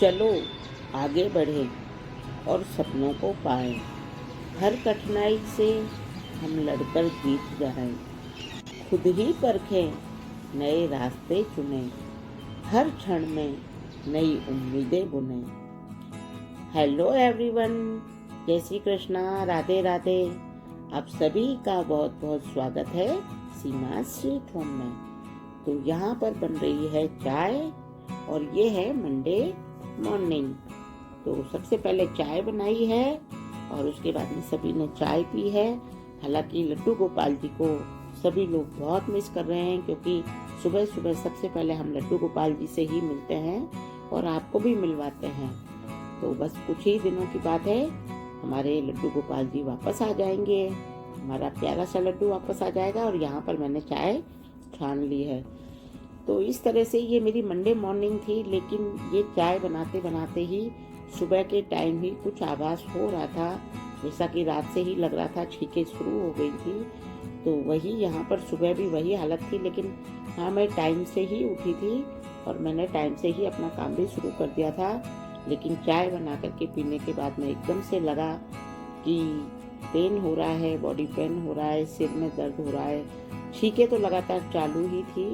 चलो आगे बढ़ें और सपनों को पाएं। हर कठिनाई से हम लड़कर जीत जाएं। खुद ही परखें, नए रास्ते चुनें। हर क्षण में नई उम्मीदें बुनें। हेलो एवरीवन, जय श्री कृष्णा, राधे राधे। आप सभी का बहुत बहुत स्वागत है सीमा स्वीट होम में। तो यहाँ पर बन रही है चाय और ये है मंडे मॉर्निंग। तो सबसे पहले चाय बनाई है और उसके बाद में सभी ने चाय पी है। हालांकि लड्डू गोपाल जी को सभी लोग बहुत मिस कर रहे हैं, क्योंकि सुबह सुबह सबसे पहले हम लड्डू गोपाल जी से ही मिलते हैं और आपको भी मिलवाते हैं। तो बस कुछ ही दिनों की बात है, हमारे लड्डू गोपाल जी वापस आ जाएंगे। हमारा प्यारा सा लड्डू वापस आ जाएगा और यहाँ पर मैंने चाय छान ली है। तो इस तरह से ये मेरी मंडे मॉर्निंग थी, लेकिन ये चाय बनाते बनाते ही सुबह के टाइम ही कुछ आभास हो रहा था, जैसा कि रात से ही लग रहा था छींकें शुरू हो गई थी। तो वही यहाँ पर सुबह भी वही हालत थी, लेकिन हाँ मैं टाइम से ही उठी थी और मैंने टाइम से ही अपना काम भी शुरू कर दिया था। लेकिन चाय बना करके पीने के बाद में एकदम से लगा कि पेन हो रहा है, बॉडी पेन हो रहा है, सिर में दर्द हो रहा है। छींकें तो लगातार चालू ही थी,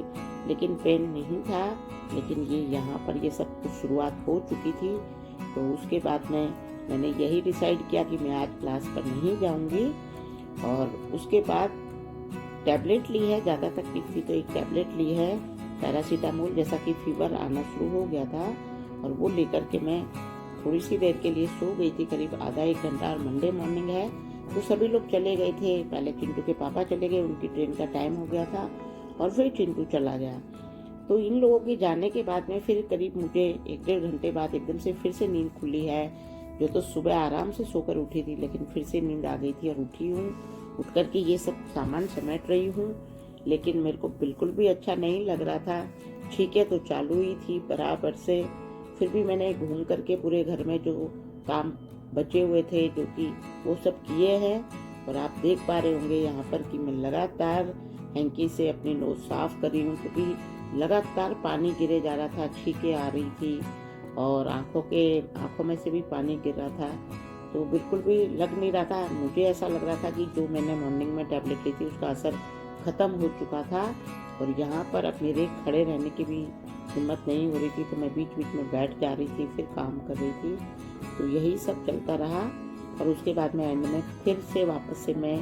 लेकिन पेन नहीं था। लेकिन ये यहाँ पर ये सब कुछ शुरुआत हो चुकी थी। तो उसके बाद में मैंने यही डिसाइड किया कि मैं आज क्लास पर नहीं जाऊंगी। और उसके बाद टैबलेट ली है, ज़्यादा तकलीफ थी तो एक टैबलेट ली है पैरासीटामोल, जैसा कि फीवर आना शुरू हो गया था। और वो लेकर के मैं थोड़ी सी देर के लिए सो गई थी, करीब आधा एक घंटा। और मंडे मॉर्निंग है तो सभी लोग चले गए थे। पहले चिंटू के पापा चले गए, उनकी ट्रेन का टाइम हो गया था, और फिर चिंटू चला गया। तो इन लोगों के जाने के बाद में फिर करीब मुझे एक डेढ़ घंटे बाद एकदम से फिर से नींद खुली है। जो तो सुबह आराम से सोकर उठी थी, लेकिन फिर से नींद आ गई थी और उठी हूँ। उठ करके ये सब सामान समेट रही हूँ, लेकिन मेरे को बिल्कुल भी अच्छा नहीं लग रहा था। छींकें तो चालू ही थी बराबर से। फिर भी मैंने घूम करके पूरे घर में जो काम बचे हुए थे, जो कि वो सब किए हैं। और आप देख पा रहे होंगे यहाँ पर कि मैं लगातार हैंकी से अपनी नोज साफ कर रही हूँ, क्योंकि लगातार पानी गिरे जा रहा था, छींकें आ रही थी और आंखों में से भी पानी गिर रहा था। तो बिल्कुल भी लग नहीं रहा था, मुझे ऐसा लग रहा था कि जो मैंने मॉर्निंग में टैबलेट ली थी उसका असर खत्म हो चुका था। और यहाँ पर अब मेरे खड़े रहने की भी हिम्मत नहीं हो रही थी, तो मैं बीच बीच में बैठ जा रही थी, फिर काम कर रही थी। तो यही सब चलता रहा और उसके बाद में एंड में फिर से वापस से मैं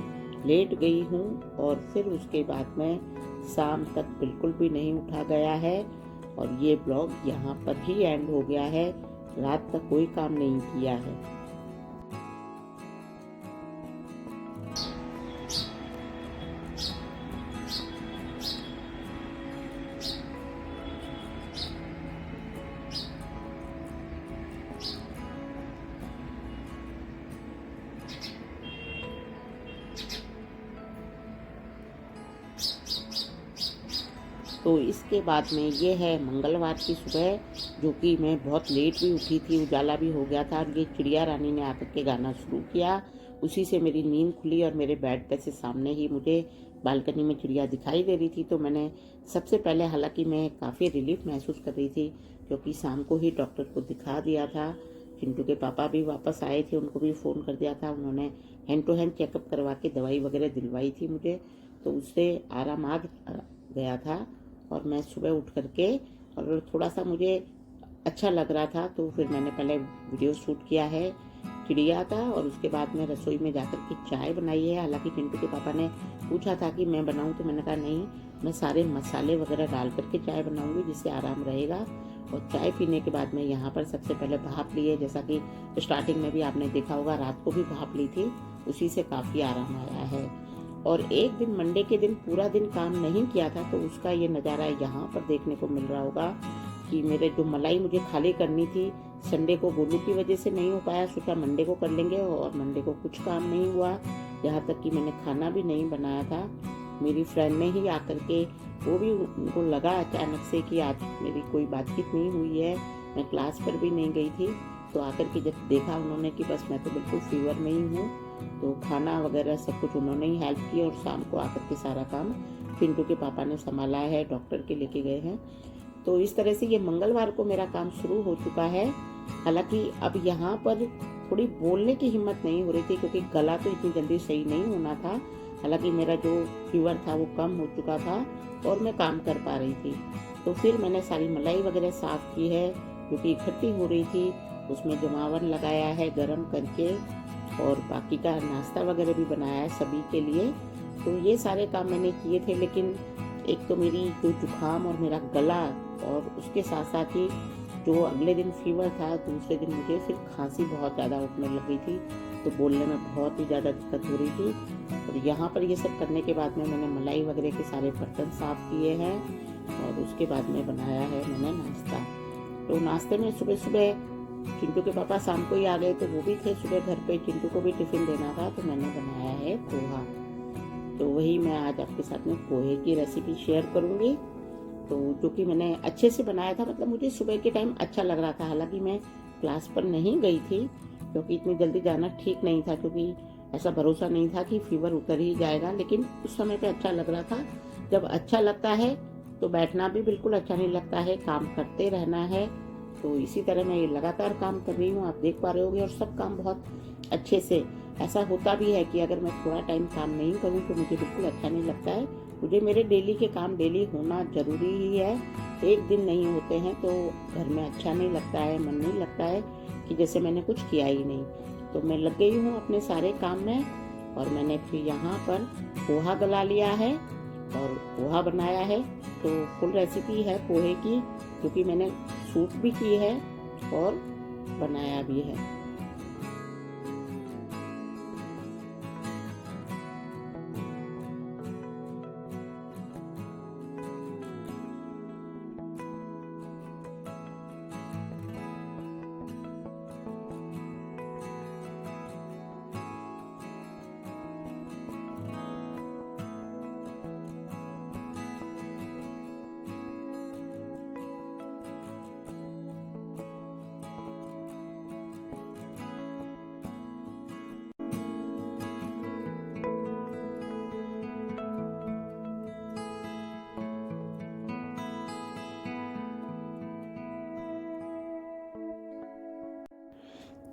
लेट गई हूँ। और फिर उसके बाद में शाम तक बिल्कुल भी नहीं उठा गया है और ये ब्लॉग यहाँ पर ही एंड हो गया है। रात तक कोई काम नहीं किया है। तो इसके बाद में ये है मंगलवार की सुबह, जो कि मैं बहुत लेट भी उठी थी, उजाला भी हो गया था। और ये चिड़िया रानी ने आकर के गाना शुरू किया, उसी से मेरी नींद खुली। और मेरे बेड पे से सामने ही मुझे बालकनी में चिड़िया दिखाई दे रही थी। तो मैंने सबसे पहले, हालांकि मैं काफ़ी रिलीफ महसूस कर रही थी, क्योंकि शाम को ही डॉक्टर को दिखा दिया था। चिंटू के पापा भी वापस आए थे, उनको भी फ़ोन कर दिया था। उन्होंने हैंड टू हैंड चेकअप करवा के दवाई वगैरह दिलवाई थी मुझे, तो उससे आराम आ गया था। और मैं सुबह उठ करके और थोड़ा सा मुझे अच्छा लग रहा था, तो फिर मैंने पहले वीडियो शूट किया है चिड़िया का, और उसके बाद में रसोई में जाकर के चाय बनाई है। हालांकि चिंटू के पापा ने पूछा था कि मैं बनाऊं, तो मैंने कहा नहीं, मैं सारे मसाले वगैरह डाल करके चाय बनाऊंगी, जिससे आराम रहेगा। और चाय पीने के बाद में यहाँ पर सबसे पहले भाप ली है, जैसा कि स्टार्टिंग में भी आपने देखा होगा, रात को भी भाप ली थी, उसी से काफ़ी आराम आया है। और एक दिन मंडे के दिन पूरा दिन काम नहीं किया था, तो उसका ये नज़ारा यहाँ पर देखने को मिल रहा होगा कि मेरे जो मलाई मुझे खाली करनी थी, संडे को गोलू की वजह से नहीं हो पाया, सोचा मंडे को कर लेंगे, और मंडे को कुछ काम नहीं हुआ। यहाँ तक कि मैंने खाना भी नहीं बनाया था। मेरी फ्रेंड ने ही आकर के, वो भी उनको लगा अचानक से कि आज मेरी कोई बातचीत नहीं हुई है, मैं क्लास पर भी नहीं गई थी। तो आकर के जब देखा उन्होंने कि बस मैं तो बिल्कुल फीवर में ही हूँ, तो खाना वगैरह सब कुछ उन्होंने ही हेल्प की। और शाम को आकर के सारा काम चिंटू के पापा ने संभाला है, डॉक्टर के लेके गए हैं। तो इस तरह से ये मंगलवार को मेरा काम शुरू हो चुका है। हालांकि अब यहाँ पर थोड़ी बोलने की हिम्मत नहीं हो रही थी, क्योंकि गला तो इतनी जल्दी सही नहीं होना था। हालांकि मेरा जो फीवर था वो कम हो चुका था और मैं काम कर पा रही थी। तो फिर मैंने सारी मलाई वगैरह साफ़ की है, क्योंकि इकट्ठी हो रही थी। उसमें जमावन लगाया है गरम करके, और बाकी का नाश्ता वगैरह भी बनाया है सभी के लिए। तो ये सारे काम मैंने किए थे, लेकिन एक तो मेरी जो जुकाम और मेरा गला, और उसके साथ साथ ही जो अगले दिन फीवर था, दूसरे दिन मुझे फिर खांसी बहुत ज़्यादा उठने लग गई थी। तो बोलने में बहुत ही ज़्यादा दिक्कत हो रही थी। और यहाँ पर ये सब करने के बाद में मैंने मलाई वगैरह के सारे बर्तन साफ़ किए हैं, और उसके बाद में बनाया है मैंने नाश्ता। तो नाश्ते में सुबह सुबह चिंटू के पापा शाम को ही आ गए, तो वो भी थे सुबह घर पे। चिंटू को भी टिफ़िन देना था, तो मैंने बनाया है पोहा। तो वही मैं आज आपके साथ में पोहे की रेसिपी शेयर करूँगी। तो जो कि मैंने अच्छे से बनाया था, मतलब मुझे सुबह के टाइम अच्छा लग रहा था। हालांकि मैं क्लास पर नहीं गई थी, क्योंकि इतनी जल्दी जाना ठीक नहीं था, क्योंकि ऐसा भरोसा नहीं था कि फीवर उतर ही जाएगा। लेकिन उस समय पे अच्छा लग रहा था। जब अच्छा लगता है तो बैठना भी बिल्कुल अच्छा नहीं लगता है, काम करते रहना है। तो इसी तरह मैं लगातार काम कर रही हूँ, आप देख पा रहे होंगे, और सब काम बहुत अच्छे से। ऐसा होता भी है कि अगर मैं थोड़ा टाइम काम नहीं करूँ तो मुझे बिल्कुल अच्छा नहीं लगता है। मुझे मेरे डेली के काम डेली होना जरूरी ही है। एक दिन नहीं होते हैं तो घर में अच्छा नहीं लगता है, मन नहीं लगता है कि जैसे मैंने कुछ किया ही नहीं। तो मैं लग गई हूँ अपने सारे काम में, और मैंने फिर यहाँ पर पोहा गला लिया है और पोहा बनाया है। तो फुल रेसिपी है पोहे की, क्योंकि मैंने शूट भी की है और बनाया भी है।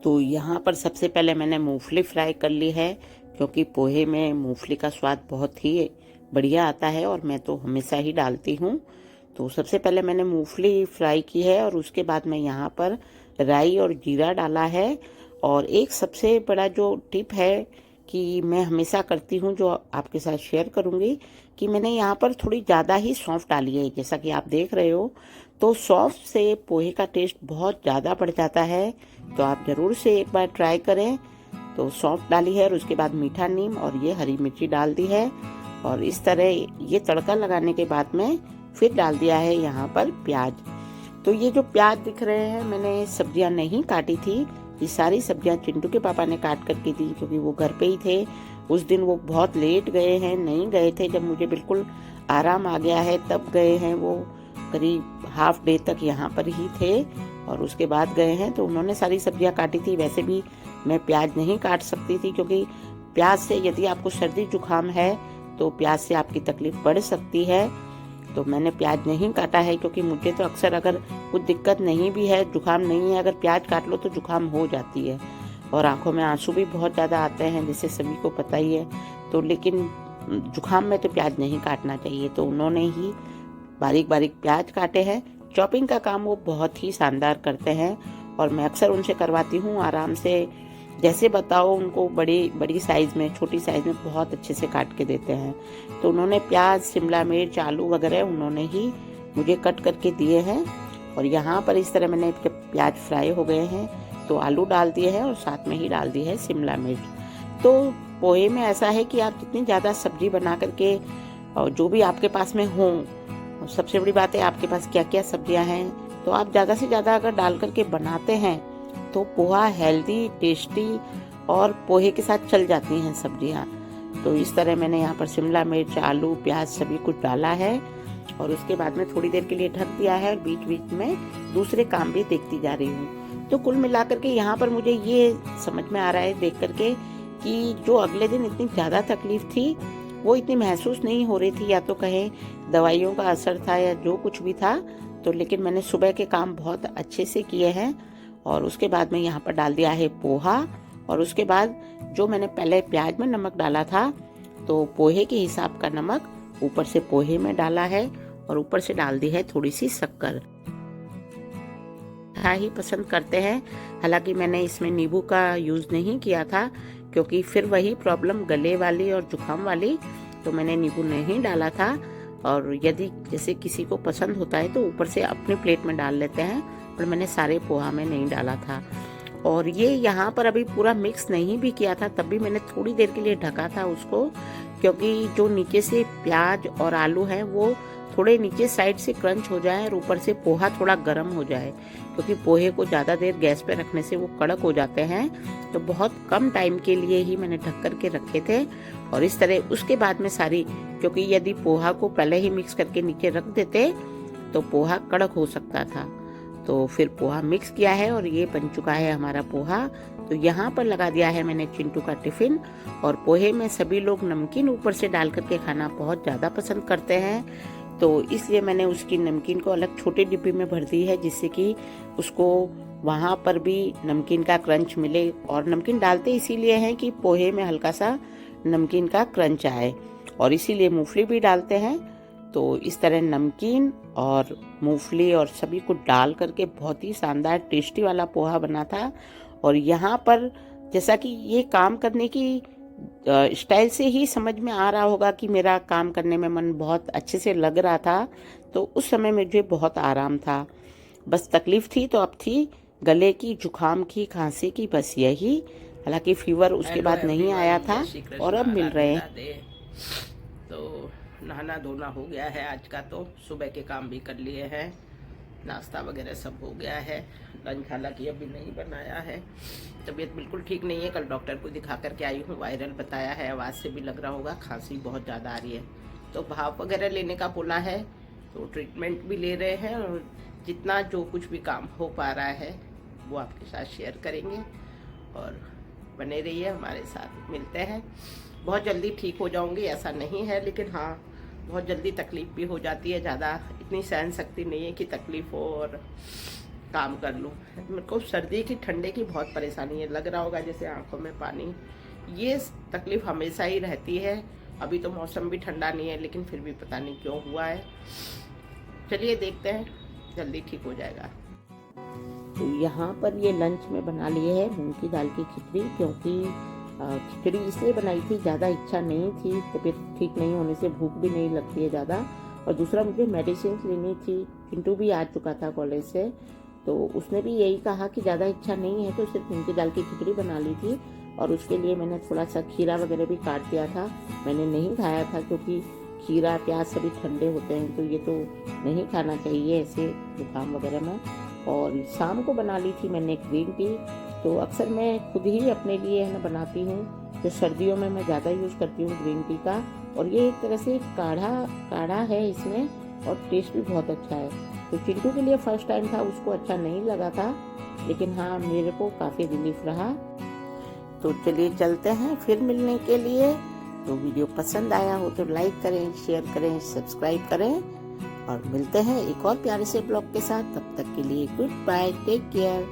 तो यहाँ पर सबसे पहले मैंने मूंगफली फ्राई कर ली है, क्योंकि पोहे में मूंगफली का स्वाद बहुत ही बढ़िया आता है, और मैं तो हमेशा ही डालती हूँ। तो सबसे पहले मैंने मूंगफली फ्राई की है, और उसके बाद मैं यहाँ पर राई और जीरा डाला है। और एक सबसे बड़ा जो टिप है कि मैं हमेशा करती हूँ, जो आपके साथ शेयर करूँगी, कि मैंने यहाँ पर थोड़ी ज़्यादा ही सौंफ डाली है, जैसा कि आप देख रहे हो। तो सौंफ से पोहे का टेस्ट बहुत ज़्यादा बढ़ जाता है, तो आप ज़रूर से एक बार ट्राई करें। तो सौंफ डाली है, और उसके बाद मीठा नीम और ये हरी मिर्ची डाल दी है। और इस तरह ये तड़का लगाने के बाद में फिर डाल दिया है यहाँ पर प्याज। तो ये जो प्याज दिख रहे हैं, मैंने सब्जियां नहीं काटी थी। ये सारी सब्जियां चिंटू के पापा ने काट करके दी, क्योंकि वो घर पे ही थे उस दिन। वो बहुत लेट गए हैं, नहीं गए थे जब मुझे बिल्कुल आराम आ गया है तब गए हैं। वो करीब हाफ डे तक यहाँ पर ही थे, और उसके बाद गए हैं। तो उन्होंने सारी सब्जियां काटी थी। वैसे भी मैं प्याज नहीं काट सकती थी, क्योंकि प्याज से यदि आपको सर्दी जुकाम है तो प्याज से आपकी तकलीफ बढ़ सकती है। तो मैंने प्याज नहीं काटा है, क्योंकि मुझे तो अक्सर अगर कुछ दिक्कत नहीं भी है, जुकाम नहीं है, अगर प्याज काट लो तो जुकाम हो जाती है, और आंखों में आंसू भी बहुत ज़्यादा आते हैं, जिसे सभी को पता ही है। तो लेकिन जुकाम में तो प्याज नहीं काटना चाहिए। तो उन्होंने ही बारीक बारीक प्याज काटे हैं। चॉपिंग का काम वो बहुत ही शानदार करते हैं, और मैं अक्सर उनसे करवाती हूँ आराम से। जैसे बताओ उनको, बड़ी बड़ी साइज़ में, छोटी साइज़ में बहुत अच्छे से काट के देते हैं। तो उन्होंने प्याज, शिमला मिर्च, आलू वगैरह उन्होंने ही मुझे कट करके दिए हैं। और यहाँ पर इस तरह मैंने, जब प्याज फ्राई हो गए हैं तो आलू डाल दिए हैं, और साथ में ही डाल दी है शिमला मिर्च। तो पोहे में ऐसा है कि आप जितनी ज़्यादा सब्जी बना करके, और जो भी आपके पास में हो, सबसे बड़ी बात है आपके पास क्या क्या सब्जियां हैं, तो आप ज़्यादा से ज़्यादा अगर डाल करके बनाते हैं तो पोहा हेल्दी, टेस्टी, और पोहे के साथ चल जाती हैं सब्जियां। तो इस तरह मैंने यहाँ पर शिमला मिर्च, आलू, प्याज सभी कुछ डाला है, और उसके बाद में थोड़ी देर के लिए ढक दिया है, और बीच बीच में दूसरे काम भी देखती जा रही हूँ। तो कुल मिलाकर के यहाँ पर मुझे ये समझ में आ रहा है देख करके कि जो अगले दिन इतनी ज़्यादा तकलीफ थी वो इतनी महसूस नहीं हो रही थी, या तो कहें दवाइयों का असर था या जो कुछ भी था। तो लेकिन मैंने सुबह के काम बहुत अच्छे से किए हैं, और उसके बाद में यहाँ पर डाल दिया है पोहा। और उसके बाद जो मैंने पहले प्याज में नमक डाला था, तो पोहे के हिसाब का नमक ऊपर से पोहे में डाला है और ऊपर से डाल दी है थोड़ी सी शक्कर। ही पसंद करते हैं, हालांकि मैंने इसमें नींबू का यूज़ नहीं किया था क्योंकि फिर वही प्रॉब्लम गले वाली और जुकाम वाली, तो मैंने नींबू नहीं डाला था। और यदि जैसे किसी को पसंद होता है तो ऊपर से अपने प्लेट में डाल लेते हैं, पर मैंने सारे पोहा में नहीं डाला था। और ये यहाँ पर अभी पूरा मिक्स नहीं भी किया था, तब भी मैंने थोड़ी देर के लिए ढका था उसको, क्योंकि जो नीचे से प्याज और आलू हैं वो थोड़े नीचे साइड से क्रंच हो जाए और ऊपर से पोहा थोड़ा गर्म हो जाए, क्योंकि पोहे को ज़्यादा देर गैस पे रखने से वो कड़क हो जाते हैं। तो बहुत कम टाइम के लिए ही मैंने ढक कर के रखे थे। और इस तरह उसके बाद में सारी, क्योंकि यदि पोहा को पहले ही मिक्स करके नीचे रख देते तो पोहा कड़क हो सकता था, तो फिर पोहा मिक्स किया है और ये बन चुका है हमारा पोहा। तो यहाँ पर लगा दिया है मैंने चिंटू का टिफिन। और पोहे में सभी लोग नमकीन ऊपर से डाल करके खाना बहुत ज़्यादा पसंद करते हैं, तो इसलिए मैंने उसकी नमकीन को अलग छोटे डिब्बे में भर दी है, जिससे कि उसको वहाँ पर भी नमकीन का क्रंच मिले। और नमकीन डालते इसीलिए हैं कि पोहे में हल्का सा नमकीन का क्रंच आए, और इसीलिए मूंगफली भी डालते हैं। तो इस तरह नमकीन और मूंगफली और सभी को डाल करके बहुत ही शानदार टेस्टी वाला पोहा बना था। और यहाँ पर जैसा कि ये काम करने की स्टाइल से ही समझ में आ रहा होगा कि मेरा काम करने में मन बहुत अच्छे से लग रहा था, तो उस समय मुझे बहुत आराम था। बस तकलीफ थी तो अब थी गले की, जुकाम की, खांसी की, बस यही। हालांकि फीवर उसके बाद नहीं आया था और अब मिल रहे हैं। तो नहाना धोना हो गया है आज का, तो सुबह के काम भी कर लिए हैं, नाश्ता वगैरह सब हो गया है। लंच हालांकि अभी नहीं बनाया है, तबीयत बिल्कुल ठीक नहीं है। कल डॉक्टर को दिखा करके आई हूँ, वायरल बताया है, आवाज़ से भी लग रहा होगा खांसी बहुत ज़्यादा आ रही है। तो भाप वगैरह लेने का बोला है, तो ट्रीटमेंट भी ले रहे हैं, और जितना जो कुछ भी काम हो पा रहा है वो आपके साथ शेयर करेंगे। और बने रहिए हमारे साथ, मिलते हैं। बहुत जल्दी ठीक हो जाऊंगी ऐसा नहीं है, लेकिन हाँ बहुत जल्दी तकलीफ़ भी हो जाती है, ज़्यादा इतनी सहन शक्ति नहीं है कि तकलीफ़ हो और काम कर लूँ। मेरे को सर्दी की, ठंडे की बहुत परेशानी है, लग रहा होगा जैसे आंखों में पानी। ये तकलीफ़ हमेशा ही रहती है। अभी तो मौसम भी ठंडा नहीं है, लेकिन फिर भी पता नहीं क्यों हुआ है। चलिए देखते हैं, जल्दी ठीक हो जाएगा। तो यहाँ पर ये लंच में बना लिए है मूंग की दाल की खिचड़ी, क्योंकि खिचड़ी इसलिए बनाई थी, ज़्यादा इच्छा नहीं थी, तबीयत ठीक नहीं होने से भूख भी नहीं लगती है ज़्यादा। और दूसरा मुझे मेडिसिन लेनी थी, चिंटू भी आ चुका था कॉलेज से, तो उसने भी यही कहा कि ज़्यादा इच्छा नहीं है, तो सिर्फ मूंग की दाल की खिचड़ी बना ली थी। और उसके लिए मैंने थोड़ा सा खीरा वगैरह भी काट दिया था, मैंने नहीं खाया था क्योंकि खीरा प्याज सभी ठंडे होते हैं, तो ये तो नहीं खाना चाहिए ऐसे जुकाम वगैरह में। और शाम को बना ली थी मैंने ग्रीन टी, तो अक्सर मैं खुद ही अपने लिए है ना बनाती हूँ, जो सर्दियों में मैं ज़्यादा यूज़ करती हूँ ग्रीन टी का। और ये एक तरह से काढ़ा है इसमें, और टेस्ट भी बहुत अच्छा है। तो चिंटू के लिए फर्स्ट टाइम था, उसको अच्छा नहीं लगा था, लेकिन हाँ मेरे को काफ़ी रिलीफ रहा। तो चलिए चलते हैं फिर मिलने के लिए। तो वीडियो पसंद आया हो तो लाइक करें, शेयर करें, सब्सक्राइब करें, और मिलते हैं एक और प्यारे से ब्लॉग के साथ। तब तक के लिए गुड बाय, टेक केयर।